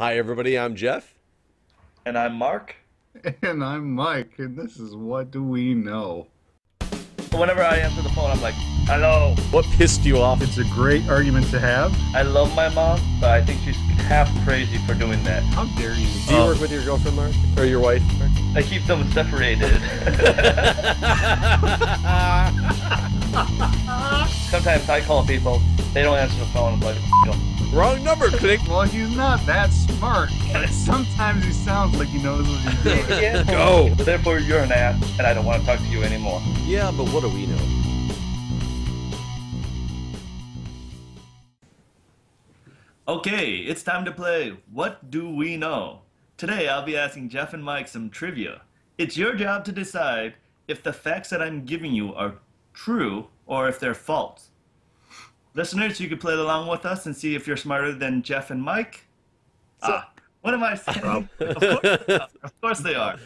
Hi, everybody. I'm Jeff. And I'm Mark. And I'm Mike, and this is What Do We Know? Whenever I answer the phone, I'm like, hello. What pissed you off? It's a great argument to have. I love my mom, but I think she's half crazy for doing that. How dare you? Do you work with your girlfriend, Mark? Or your wife? Mark? I keep them separated. Sometimes I call people, they don't answer the phone. I'm like, Wrong number, click. Well, he's not that smart. Sometimes he sounds like he knows what he's doing. yeah. Go. Therefore, you're an ass, and I don't want to talk to you anymore. Yeah, but what do we know? Okay, it's time to play What Do We Know? Today, I'll be asking Jeff and Mike some trivia. It's your job to decide if the facts that I'm giving you are true or if they're false. Listeners, you can play along with us and see if you're smarter than Jeff and Mike. What am I saying? Of course they are.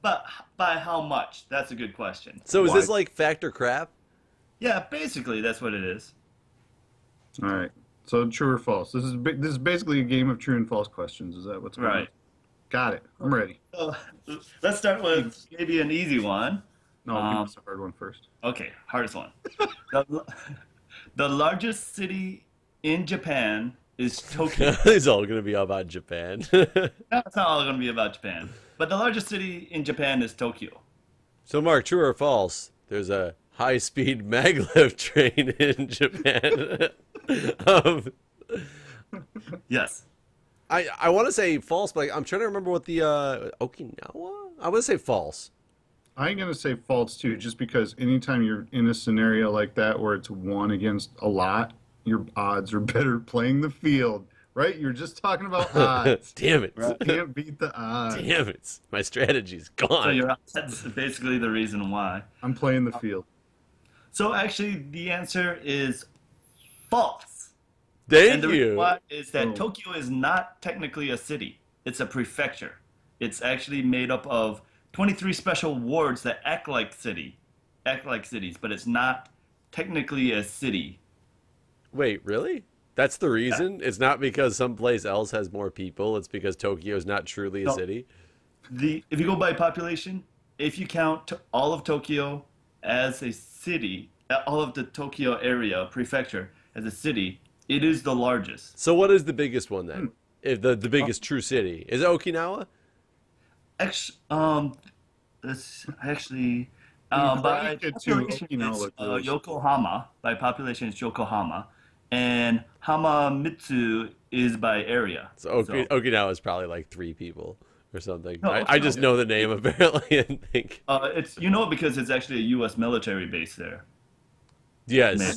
But by how much? That's a good question. So is this like fact or crap? Yeah, basically that's what it is. All right. So true or false? This is basically a game of true and false questions. Is that what's going on? Right. Got it. I'm ready. So, let's start with maybe an easy one. No, give us a hard one first. Okay, hardest one. The largest city in Japan is Tokyo. It's all going to be about Japan. No, it's not all going to be about Japan. But the largest city in Japan is Tokyo. So, Mark, true or false? There's a high-speed maglev train in Japan. Yes. I want to say false, but I'm trying to remember what the Okinawa? I want to say false. I'm going to say false, too, just because anytime you're in a scenario like that where it's one against a lot, your odds are better playing the field, right? You're just talking about odds. Damn it. You can't beat the odds. Damn it. My strategy's gone. So that's basically the reason why. I'm playing the field. So actually, the answer is false. Thank the you. reason why is that Tokyo is not technically a city. It's a prefecture. It's actually made up of 23 special wards that act like cities, but it's not technically a city. Wait, really? That's the reason? Yeah. It's not because someplace else has more people. It's because Tokyo is not truly a city? If you go by population, if you count all of Tokyo as a city, all of the Tokyo area, prefecture, as a city, it is the largest. So what is the biggest one then? If the biggest true city? Is it Okinawa? By population, it's Yokohama. By population, it's Yokohama. And Hamamitsu is by area. So Okinawa is probably like 3 people or something. No, I just know the name apparently and think. It's because it's actually a U.S. military base there. Yes. Man.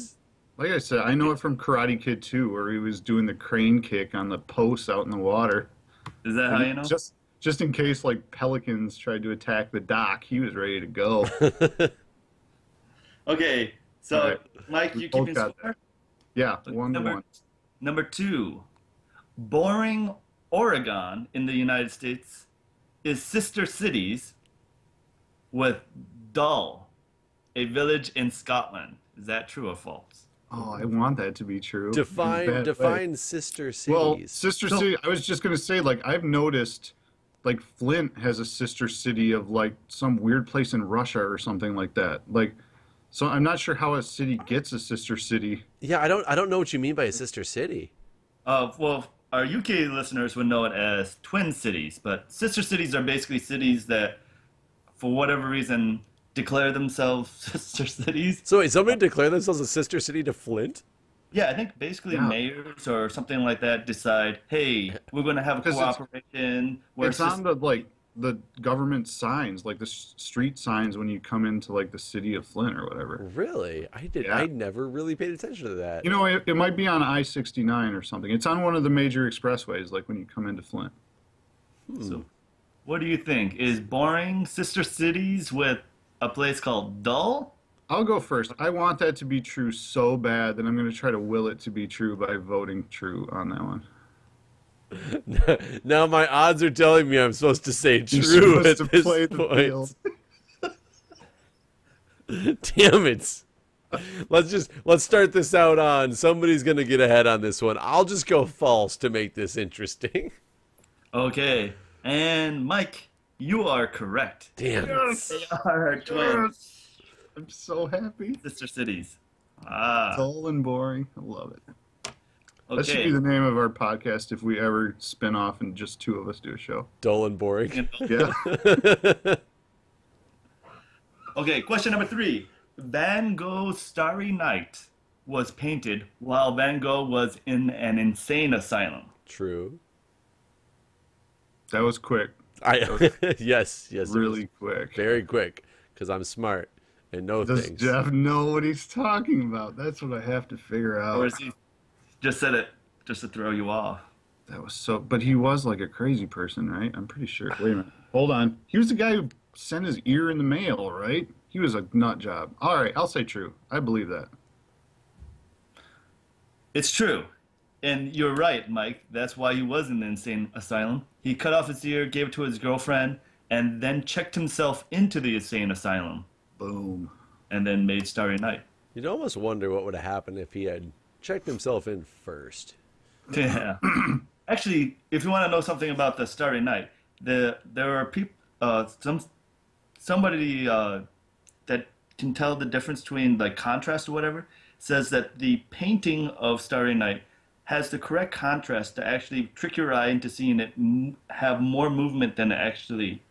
Like I said, I know it from Karate Kid 2, where he was doing the crane kick on the posts out in the water. Is that how you know? Just in case, like, pelicans tried to attack the dock, he was ready to go. Okay, so, right. Mike, you keeping score? Yeah, 1-1. Number 2. Boring, Oregon, in the United States, is sister cities with Dull, a village in Scotland. Is that true or false? Oh, I want that to be true. Define sister cities. Well, sister city, I was just going to say, like, I've noticed, like, Flint has a sister city of, like, some weird place in Russia or something like that. Like, so I'm not sure how a city gets a sister city. Yeah, I don't know what you mean by a sister city. Well, our UK listeners would know it as twin cities, but sister cities are basically cities that, for whatever reason, declare themselves sister cities. So wait, somebody declare themselves a sister city to Flint? Yeah, I think basically mayors or something like that decide, hey, we're going to have a cooperation. It's on the government signs, like the street signs when you come into like the city of Flint or whatever. Really? I never really paid attention to that. You know, it might be on I-69 or something. It's on one of the major expressways, like when you come into Flint. So, what do you think? Is boring sister cities with a place called Dull? I'll go first. I want that to be true so bad that I'm going to try to will it to be true by voting true on that one. Now my odds are telling me I'm supposed to say true You're at supposed to this play the point. field. Damn it. Let's start this out on somebody's gonna get ahead on this one. I'll just go false to make this interesting. Okay. And Mike, you are correct. Damn. Yes. They are twins. Yes. I'm so happy. Sister cities. Ah. Dull and boring. I love it. That should Okay. be the name of our podcast if we ever spin off and just two of us do a show. Dull and boring. You know? Yeah. Okay, question number 3. Van Gogh's Starry Night was painted while Van Gogh was in an insane asylum. True. That was quick. Yes, it Really was quick. very quick, because I'm smart and know Does things. Jeff know what he's talking about? That's what I have to figure out. Or is he just said it just to throw you off? That was so. But he was like a crazy person, right? I'm pretty sure. Wait a minute. Hold on. He was the guy who sent his ear in the mail, right? He was a nut job. All right, I'll say true. I believe that. It's true. And you're right, Mike. That's why he was in the insane asylum. He cut off his ear, gave it to his girlfriend, and then checked himself into the insane asylum, Boom. and then made Starry Night. You'd almost wonder what would have happened if he had checked himself in first. Yeah. Actually, if you want to know something about the Starry Night, there are people, somebody that can tell the difference between like contrast or whatever, says that the painting of Starry Night has the correct contrast to actually trick your eye into seeing it have more movement than it actually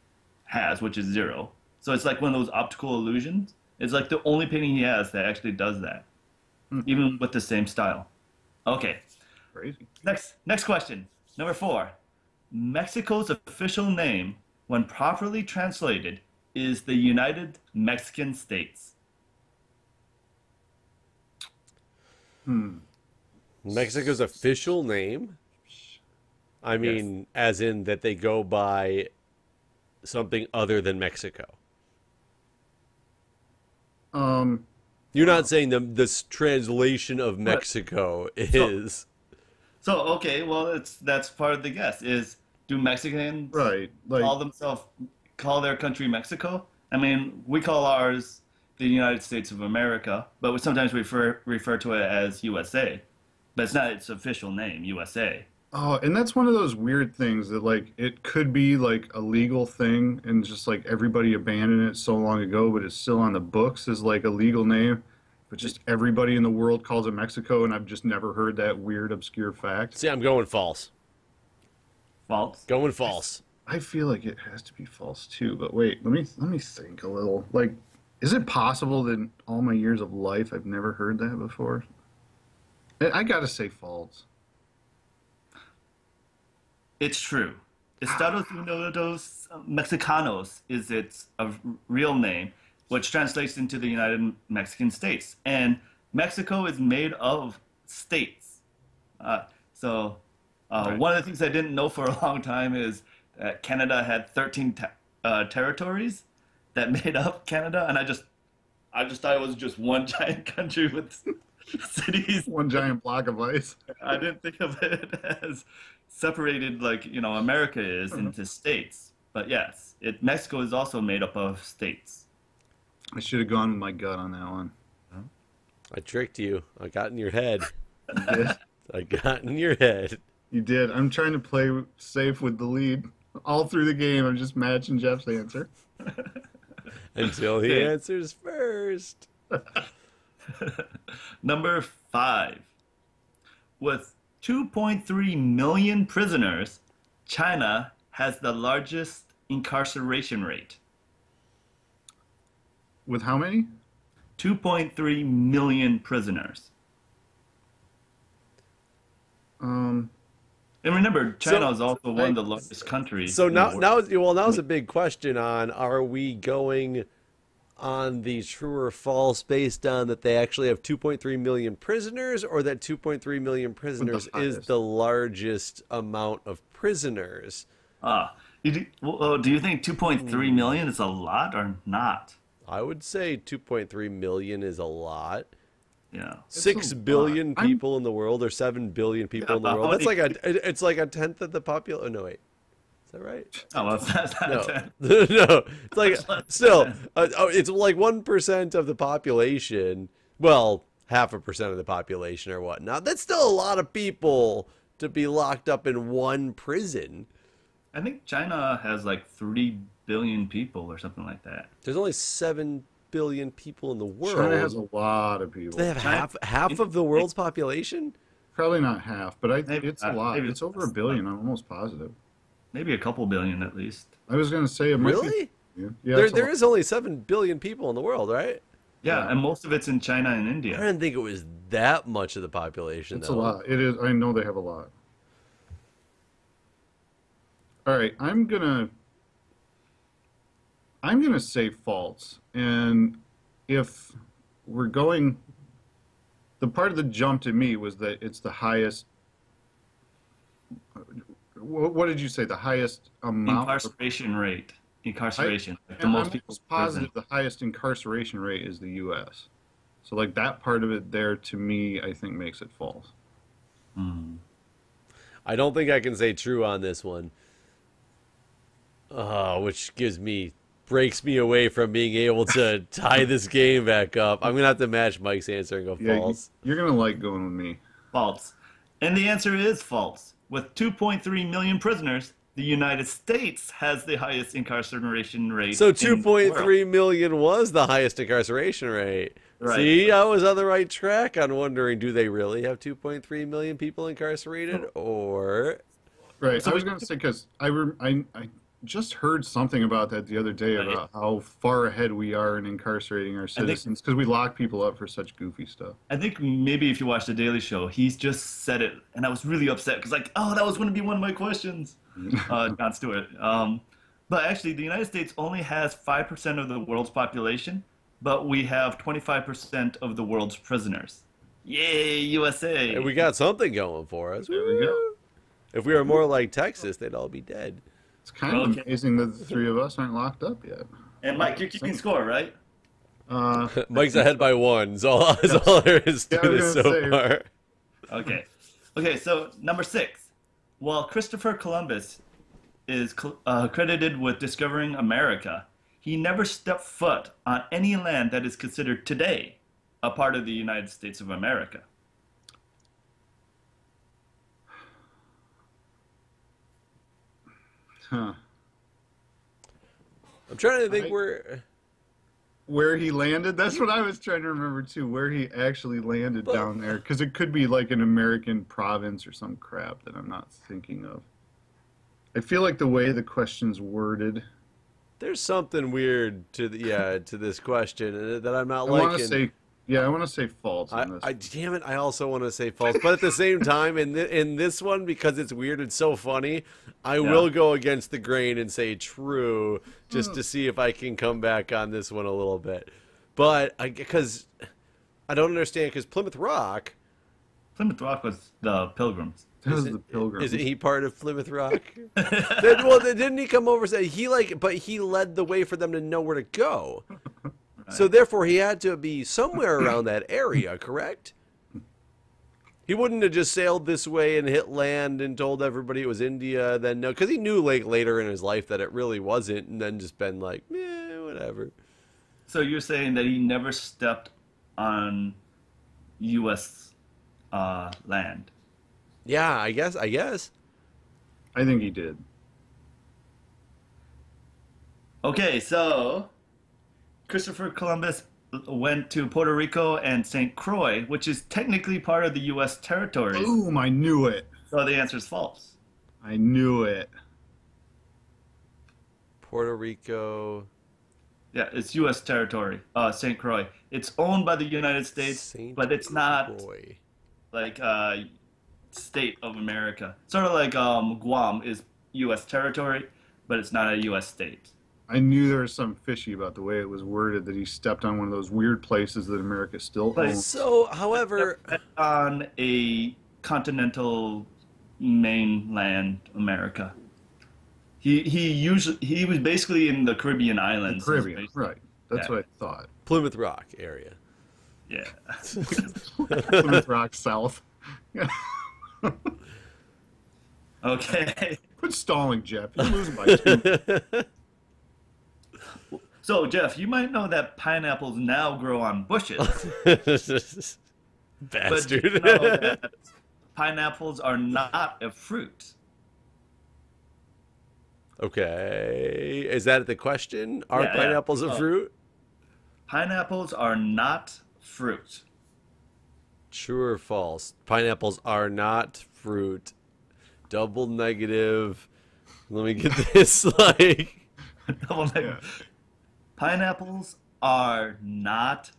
has, which is 0. So it's like one of those optical illusions. It's like the only painting he has that actually does that, even with the same style. Okay. Crazy. Next question. Number 4. Mexico's official name, when properly translated, is the United Mexican States. Mexico's official name? I mean, as in that they go by something other than Mexico. You're not saying this translation of Mexico is... So okay, well that's part of the guess. Is do Mexicans Right. Like, call their country Mexico? I mean, we call ours the United States of America, but we sometimes refer to it as USA. But it's not its official name, USA. oh, and that's one of those weird things that like it could be like a legal thing and just like everybody abandoned it so long ago, but it's still on the books as like a legal name. But just everybody in the world calls it Mexico, and I've just never heard that weird, obscure fact. See, I'm going false. False. Going false. I feel like it has to be false too, but wait, let me think a little. Like, is it possible that in all my years of life I've never heard that before? I gotta say false. It's true. Estados Unidos Mexicanos is its real name, which translates into the United Mexican States. And Mexico is made of states. One of the things I didn't know for a long time is that Canada had 13 territories that made up Canada, and I just thought it was just one giant country with cities. One giant block of ice. I didn't think of it as separated like, America is into states. But yes, Mexico is also made up of states. I should have gone with my gut on that one. I tricked you. I got in your head. You did. I got in your head. You did. I'm trying to play safe with the lead. All through the game, I'm just matching Jeff's answer. Until he Okay. answers first. Number 5. With 2.3 million prisoners, China has the largest incarceration rate. With how many? 2.3 million prisoners. And remember, China is also one of the largest countries. So in the world. now's a big question on, are we going on the true or false based on that they actually have 2.3 million prisoners, or that 2.3 million prisoners is highest. the largest amount of prisoners? Do you think 2.3 million is a lot or not? I would say 2.3 million is a lot. Yeah. 6 a billion lot. people in the world, or 7 billion people in the but world. how That's many- like it's like a tenth of the population. Oh, no, wait. Is that right? Oh, well, that's not No, that. no. It's like Much less still, than it's like 1% of the population, Well, 0.5% of the population or whatnot. That's still a lot of people to be locked up in one prison. I think China has like 3 billion people or something like that. There's only 7 billion people in the world. China has a lot of people. They have half of the world's population? Probably not half, but it's a lot. maybe It's over 1 billion. I'm almost positive. Maybe a couple billion at least. I was going to say it might Really? be, yeah, There is only 7 billion people in the world, right? Yeah, and most of it's in China and I India. didn't think it was that much of the population, It's though. a lot. It is. I know they have a lot. All right, I'm gonna say false. And if we're going, the part of the jump to me was that it's the highest. What did you say? The highest amount? Incarceration rate. Incarceration. The I'm most people in prison. positive the highest incarceration rate is the U.S. So like that part of it there to me, I think makes it false. I don't think I can say true on this one. Which breaks me away from being able to tie this game back up. I'm going to have to match Mike's answer and go false. You're going to like going with me. False. And the answer is false. With 2.3 million prisoners, the United States has the highest incarceration rate. So in the world. 2.3 million was the highest incarceration rate. Right. See, I was on the right track on wondering, do they really have 2.3 million people incarcerated? Or... Right. So I was going to say, because I just heard something about that the other day about how far ahead we are in incarcerating our citizens because we lock people up for such goofy stuff. I think maybe if you watch The Daily Show, he's just said it, and I was really upset because that was going to be one of my questions. Jon Stewart. But actually, the United States only has 5% of the world's population, but we have 25% of the world's prisoners. Yay, USA! Hey, we got something going for us. There we go. If we were more like Texas, they'd all be dead. It's kind of amazing that the three of us aren't locked up yet. And Mike, you're keeping score, right? Mike's ahead by 1. Is all there is to this so far. Okay. Okay, so number 6. While Christopher Columbus is credited with discovering America, he never stepped foot on any land that is considered today a part of the United States of America. Huh. I'm trying to think where he landed. That's what I was trying to remember too. Where he actually landed down there, because it could be like an American province or some crap that I'm not thinking of. I feel like the way the question's worded. There's something weird to this question that I'm not liking. I want to say false on this. Damn it! I also want to say false, but at the same time, in this one, because it's weird and so funny, I will go against the grain and say true, just to see if I can come back on this one a little bit. But because I don't understand, because Plymouth Rock was the Pilgrims. The Pilgrims. Isn't he part of Plymouth Rock? Well, didn't he come over and say but he led the way for them to know where to go. So therefore, he had to be somewhere around that area, correct? He wouldn't have just sailed this way and hit land and told everybody it was India. Then no, because he knew later in his life that it really wasn't, and then just been like, whatever. So you're saying that he never stepped on U.S. Land? Yeah, I guess. I think he did. Okay, so Christopher Columbus went to Puerto Rico and St. Croix, which is technically part of the U.S. territories. Boom, I knew it. So the answer is false. I knew it. Puerto Rico. Yeah, it's U.S. territory, St. Croix. It's owned by the United States, but it's not like state of America. Sort of like Guam is U.S. territory, but it's not a U.S. state. I knew there was something fishy about the way it was worded, that he stepped on one of those weird places that America still owns. So, however, on a continental mainland America, he was basically in the Caribbean islands. The Caribbean, right? That's what I thought. Plymouth Rock area. Yeah. Plymouth Rock South. Okay. Quit stalling, Jeff. You're losing by 2. So, Jeff, you might know that pineapples now grow on bushes, but do you Bastard. know that pineapples are not a fruit? Okay. Is that the question? Are Yeah, yeah. pineapples a fruit? Pineapples are not fruit. True or false? Pineapples are not fruit. Double negative. Let me get this like. Double Yeah. negative. Pineapples are not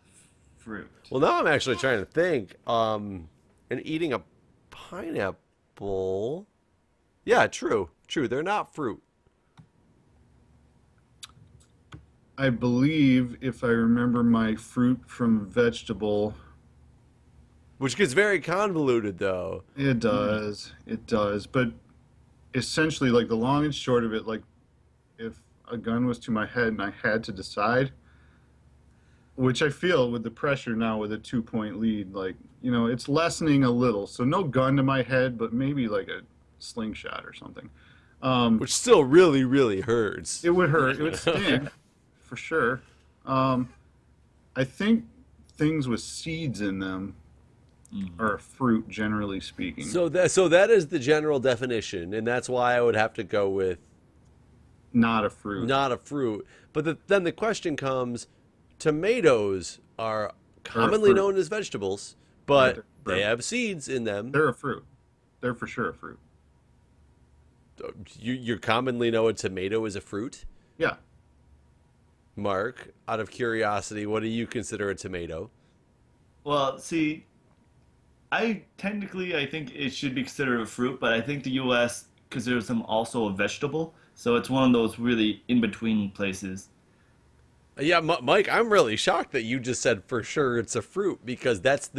fruit. Well, now I'm actually trying to think. And eating a pineapple. Yeah, true. True. They're not fruit. I believe, if I remember my fruit from vegetable, Which gets very convoluted, though. it does. It does. But essentially, like the long and short of it, like if a gun was to my head and I had to decide, which I feel with the pressure now with a 2-point lead, like, it's lessening a little. So no gun to my head, but maybe like a slingshot or something. Which still really, really hurts. It would hurt. It would sting, for sure. I think things with seeds in them are a fruit, generally speaking. So that is the general definition, and that's why I would have to go with Not a fruit. not a fruit. But then the question comes: tomatoes are commonly fruit. known as vegetables, but they're they fruit. have seeds in them. They're a fruit. They're for sure a fruit. You commonly know a tomato is a fruit. Yeah. Mark, out of curiosity, what do you consider a tomato? Well, see, I think it should be considered a fruit, but I think the U.S. considers them also a vegetable. So it's one of those really in-between places. Yeah, Mike, I'm really shocked that you just said for sure it's a fruit because that's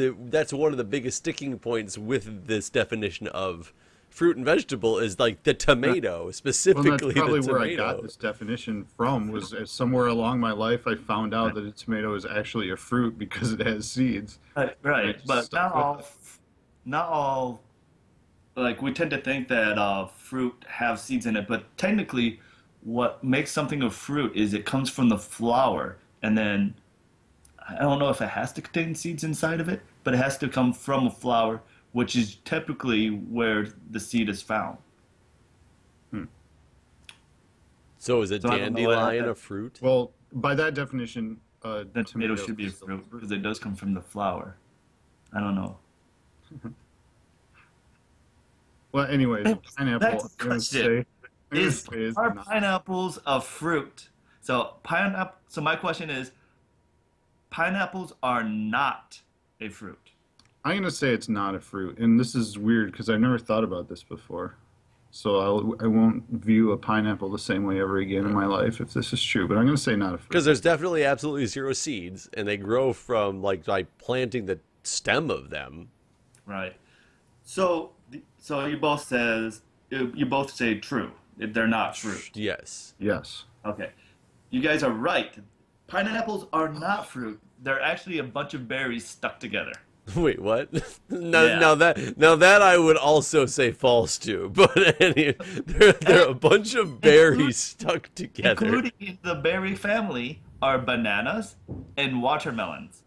one of the biggest sticking points with this definition of fruit and vegetable is like the tomato, Well, that's specifically probably the where I tomato. got this definition from, was somewhere along my life I found out that a tomato is actually a fruit because it has seeds. Right. just But stuck with not all, like we tend to think that fruit have seeds in it, but technically what makes something a fruit is it comes from the flower, and then I don't know if it has to contain seeds inside of it, but it has to come from a flower, which is typically where the seed is found. So is a So I don't know what dandelion that- a fruit? Well, by that definition, The tomato should be a is still fruit because it does come from the flower. I don't know. Well, anyways, Back pineapple. to the question. Is Are not. pineapples a fruit? So my question is, pineapples are not a fruit. I'm gonna say it's not a fruit, and this is weird because I've never thought about this before. So I won't view a pineapple the same way ever again in my life if this is true. But I'm gonna say not a fruit. Because there's definitely absolutely zero seeds, and they grow from like planting the stem of them. Right. So you both say true. They're not fruit. Yes. Yes. Okay. You guys are right. Pineapples are not fruit. They're actually a bunch of berries stuck together. Wait, what? No, Yeah. now that I would also say false to, but they're a bunch of berries stuck together. Including in the berry family are bananas and watermelons.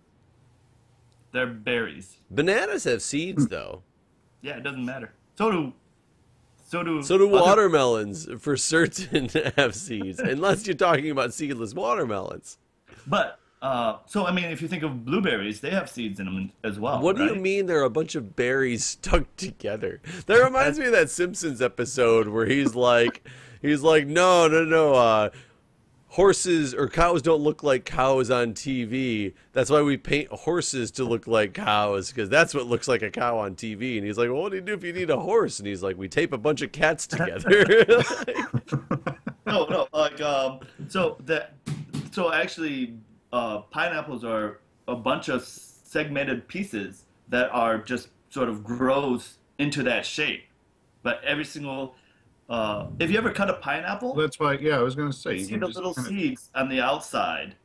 They're berries. Bananas have seeds, though. Yeah, it doesn't matter. So do So do other- watermelons for certain have seeds, unless you're talking about seedless watermelons. But so I mean, if you think of blueberries, they have seeds in them as well. What do you right? mean they're a bunch of berries stuck together? That reminds me of that Simpsons episode where he's like, no, horses or cows don't look like cows on TV. That's why we paint horses to look like cows, because that's what looks like a cow on TV. And he's like, well, what do you do if you need a horse? And he's like, we tape a bunch of cats together. No, like so actually, pineapples are a bunch of segmented pieces that are just sort of grows into that shape. But every single, if you ever cut a pineapple, That's why. Yeah, I was gonna say you you see can the just little kinda- seeds on the outside,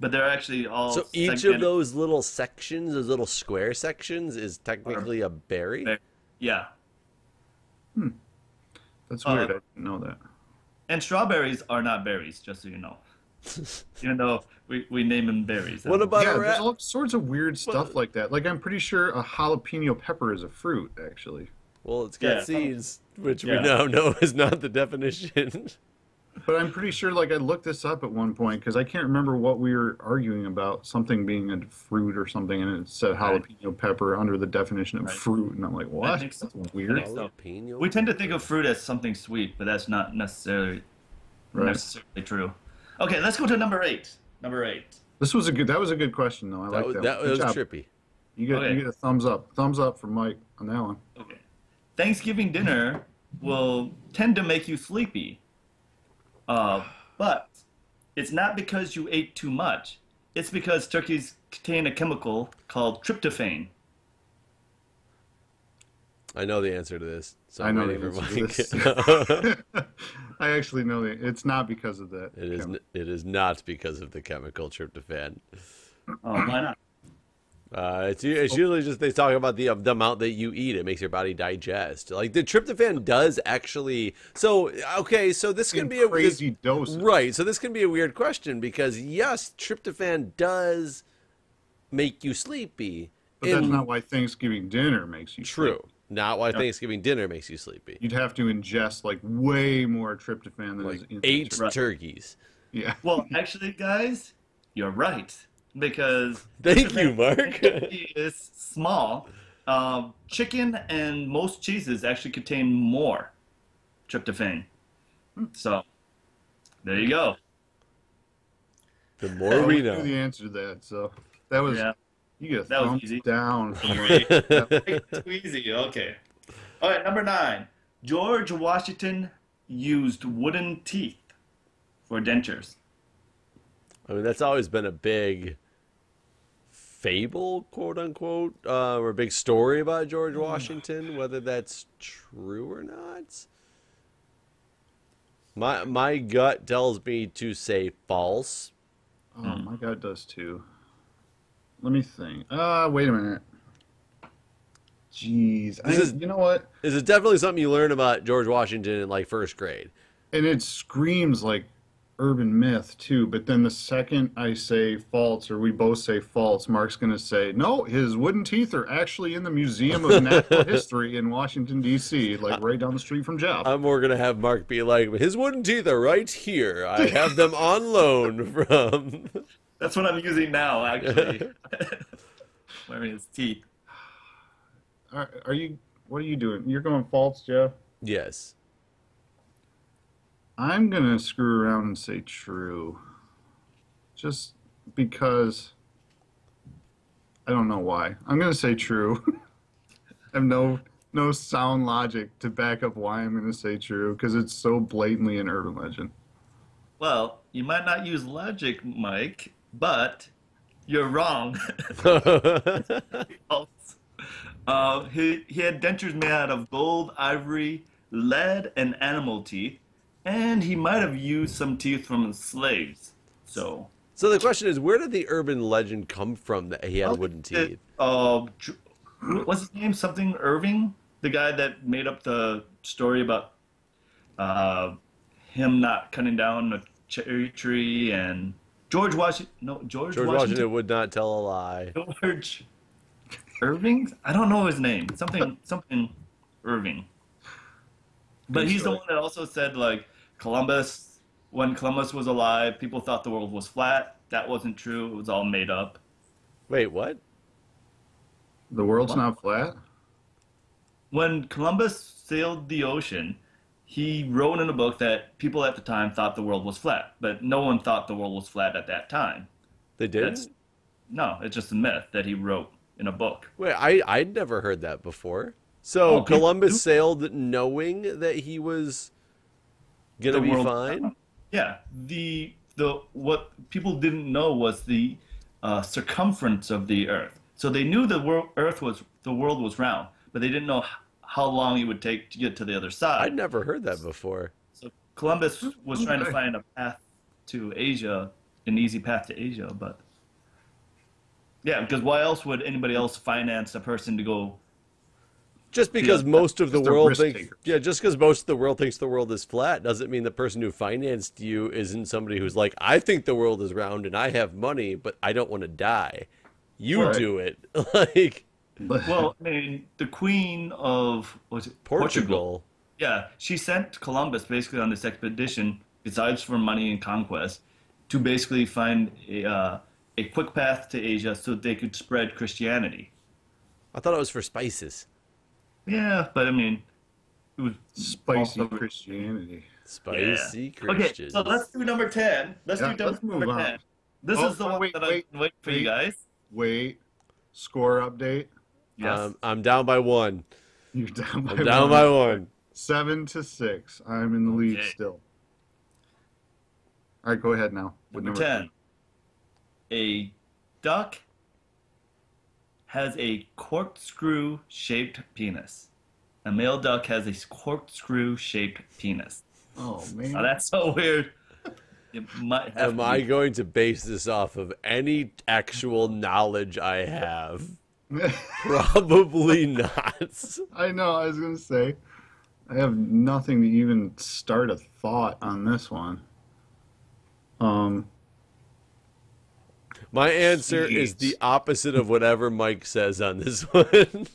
but they're actually all So each of segmented. those little sections, those little square sections, is technically a berry? Yeah, That's weird. I didn't know that. and strawberries are not berries, just so you know. Even though we name them berries. What about Yeah, a there's rat? all sorts of weird stuff like that. Like, I'm pretty sure a jalapeno pepper is a fruit, actually. Well, it's got Yeah. seeds, which we Yeah. now know is not the definition. But I'm pretty sure, like, I looked this up at one point because I can't remember what we were arguing about, something being a fruit or something, and it said Right. jalapeno pepper under the definition of Right. fruit, and I'm like, what? think so. That's I weird. think so. Jalapeno We tend to think of fruit as something sweet, but that's not necessarily Right. true. Okay, let's go to number 8. Number 8. That was a good question, though. I like that. That Good was job. trippy. Okay. You get a thumbs up. Thumbs up from Mike on that one. Okay. Thanksgiving dinner will tend to make you sleepy. But it's not because you ate too much. It's because turkeys contain a chemical called tryptophan. I know the answer to this, so I I'm know waiting the for answer to Mike. this. I actually know that it's not because of that. It is not because of the chemical tryptophan. Oh, why not? It's usually just they talk about the amount that you eat. It makes your body digest. Like the tryptophan does actually. So okay, so this can In be a crazy doses. right. So this can be a weird question because yes, tryptophan does make you sleepy. But that's not why Thanksgiving dinner makes you True. sleepy. Not why Thanksgiving dinner makes you sleepy. You'd have to ingest like way more tryptophan than is Like in 8 turkey. turkeys. Yeah. Well, actually, guys, you're right. Because Thank you, Mark. turkey is small. Chicken and most cheeses actually contain more tryptophan. So, there you go. The more we knew know. the answer to that, so that was Yeah. you get a That was thumbs easy. down from Way too easy. Okay. All right, number 9. George Washington used wooden teeth for dentures. I mean, that's always been a big fable, quote unquote, or a big story about George Washington. Whether that's true or not, my gut tells me to say false. Oh, my God does too. Let me think. Wait a minute. Jeez. You know what? This is definitely something you learn about George Washington in like first grade. And it screams like urban myth too, but then the second I say false or we both say false, Mark's going to say, no, his wooden teeth are actually in the Museum of Natural History in Washington, D.C., like right down the street from Jeff. I'm more gonna have Mark be like, his wooden teeth are right here. I have them on loan from. That's what I'm using now, actually. Wearing his teeth. What are you doing? You're going false, Jeff? Yes. I'm going to screw around and say true. Just because I don't know why. I'm going to say true. I have no sound logic to back up why I'm going to say true because it's so blatantly an urban legend. Well, you might not use logic, Mike, but you're wrong. False. He had dentures made out of gold, ivory, lead, and animal teeth, and he might have used some teeth from slaves. So, So the question is, where did the urban legend come from that he had wooden teeth? What's his name? Something Irving, the guy that made up the story about him not cutting down a cherry tree, and George Washington. No, George Washington would not tell a lie. George Irving? I don't know his name. Something Irving. But he's the one that also said, like, Columbus, when Columbus was alive, people thought the world was flat. That wasn't true. It was all made up. Wait, what? The world's What? not flat? When Columbus sailed the ocean, he wrote in a book that people at the time thought the world was flat, but no one thought the world was flat at that time. They didn't? No, it's just a myth that he wrote in a book. Wait, I'd never heard that before. So Oh, Columbus sailed knowing that he was gonna The be world- fine? Yeah, the what people didn't know was the circumference of the Earth. So they knew the world was round, but they didn't know how long it would take to get to the other side. I'd never heard that before. So Columbus was trying to Okay. find a path to Asia, an easy path to Asia, but yeah, because why else would anybody else finance a person to go Just because most of the just a world risk thinks, taker. yeah, just because most of the world thinks the world is flat doesn't mean the person who financed you isn't somebody who's like, I think the world is round and I have money, but I don't want to die. You Right. do it. Like Well, I mean, the Queen of was it Portugal. Yeah, she sent Columbus basically on this expedition, besides for money and conquest, to basically find a quick path to Asia so they could spread Christianity. I thought it was for spices. Yeah, but I mean, it was Spicy also- Christianity. Spicy Okay, Christians. so let's do number 10. Let's Yeah, do let's number move on. 10. This Oh, is the oh, one wait, that wait, I've been waiting for you wait. guys. Wait. Score update. Yes. I'm down by one. You're down by I'm down one. by one. 7-6. I'm in the lead Okay. still. All right, go ahead now. with Number 10. A duck has a corkscrew-shaped penis. A male duck has a corkscrew-shaped penis. Oh man. Now that's so weird. It might have Am to I be- going to base this off of any actual knowledge I have? Probably not. I know. I was gonna say, I have nothing to even start a thought on this one. My answer is Jeez. the opposite of whatever Mike says on this one.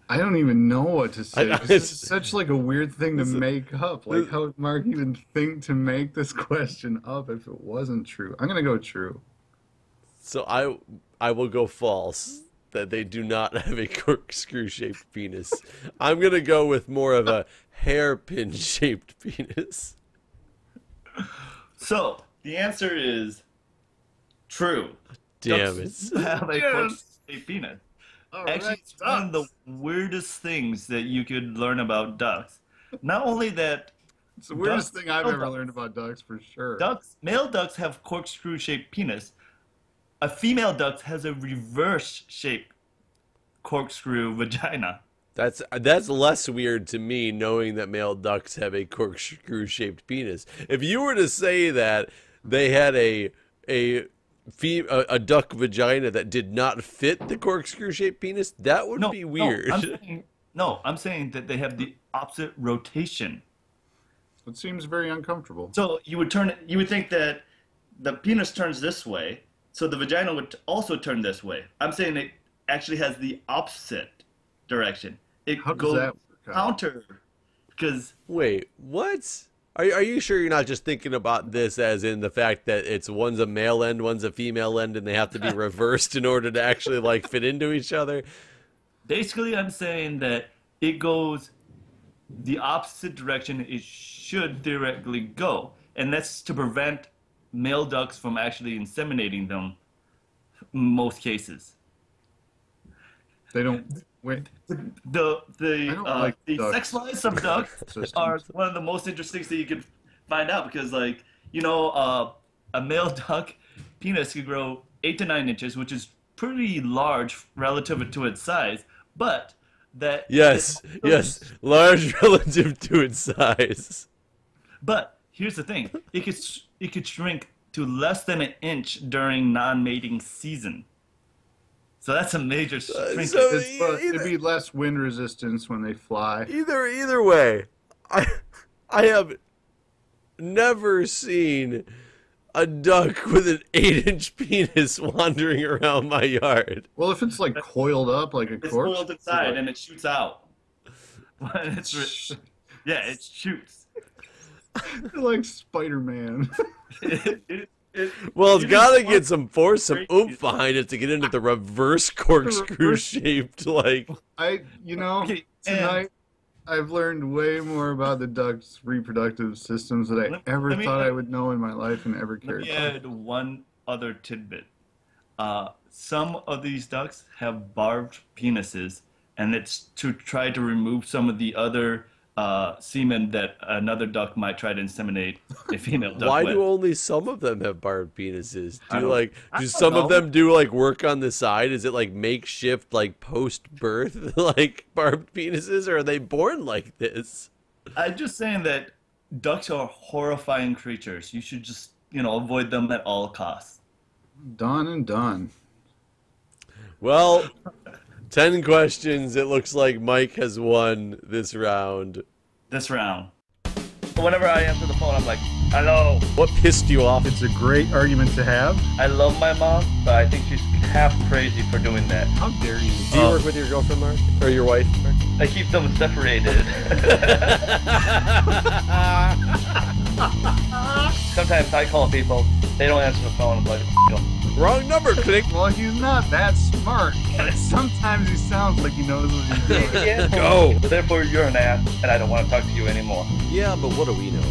I don't even know what to say. I- This is such like a weird thing to Listen, make up. Like, how would Mark even think to make this question up if it wasn't true? I'm gonna go true. So I will go false. That they do not have a corkscrew-shaped penis. I'm gonna go with more of a hairpin-shaped penis. So the answer is true. Damn Ducks it! have a Yes. corkscrew-shaped penis. Actually, it's one of the weirdest things that you could learn about ducks. Not only that, It's the weirdest ducks- thing I've male ever ducks- learned about ducks for sure. male ducks have corkscrew-shaped penis. A female duck has a reverse-shaped corkscrew vagina. That's less weird to me, knowing that male ducks have a corkscrew-shaped penis. If you were to say that they had a duck vagina that did not fit the corkscrew-shaped penis, that would be weird. I'm saying that they have the opposite rotation. It seems very uncomfortable. So you would think that the penis turns this way, so the vagina would also turn this way. I'm saying it actually has the opposite direction. It How does goes that work out? counter, because Wait, what? Are you sure you're not just thinking about this as in the fact that it's one's a male end, one's a female end, and they have to be reversed in order to actually like fit into each other? basically I'm saying that it goes the opposite direction it should theoretically go, and that's to prevent male ducks from actually inseminating them in most cases. They don't. Wait. The don't like the ducks. sex lives of ducks Systems. are one of the most interesting things you can find out, because like a male duck penis can grow 8 to 9 inches, which is pretty large relative to its size, but that Yes, large relative to its size. But here's the thing: it could shrink to less than an inch during non-mating season. So that's a major shrinkage. so- It'd be less wind resistance when they fly. Either way, I have never seen a duck with an 8-inch penis wandering around my yard. Well, if it's like coiled up like a It's corpse, coiled inside and it shoots out. When yeah, it shoots. like Spider-Man. Well, it's You got to just get some force, some crazy. oomph behind it to get into the reverse corkscrew shaped, like. Okay, and- tonight I've learned way more about the duck's reproductive systems that I Let- ever let me thought I add- would know in my life and ever Let cared me about. add one other tidbit. Some of these ducks have barbed penises, and it's to try to remove some of the other semen that another duck might try to inseminate a female duck Why with. do only some of them have barbed penises? I Do don't some of know. them do like work on the side? Is it like makeshift, like post birth, like barbed penises, or are they born like this? I'm just saying that ducks are horrifying creatures. You should just, avoid them at all costs. Done and done. Well, 10 questions. It looks like Mike has won this round. Whenever I answer the phone, I'm like, hello. What pissed you off? It's a great argument to have. I love my mom, but I think she's half crazy for doing that. How dare you? Do you work with your girlfriend, Mark? Or your wife, Mark? I keep them separated. Sometimes I call people, they don't answer the phone, I'm like, Wrong number, click. Well, he's not that smart, but sometimes he sounds like he knows what he's doing. yeah. Go. Therefore, you're an ass, and I don't want to talk to you anymore. Yeah, but what do we know?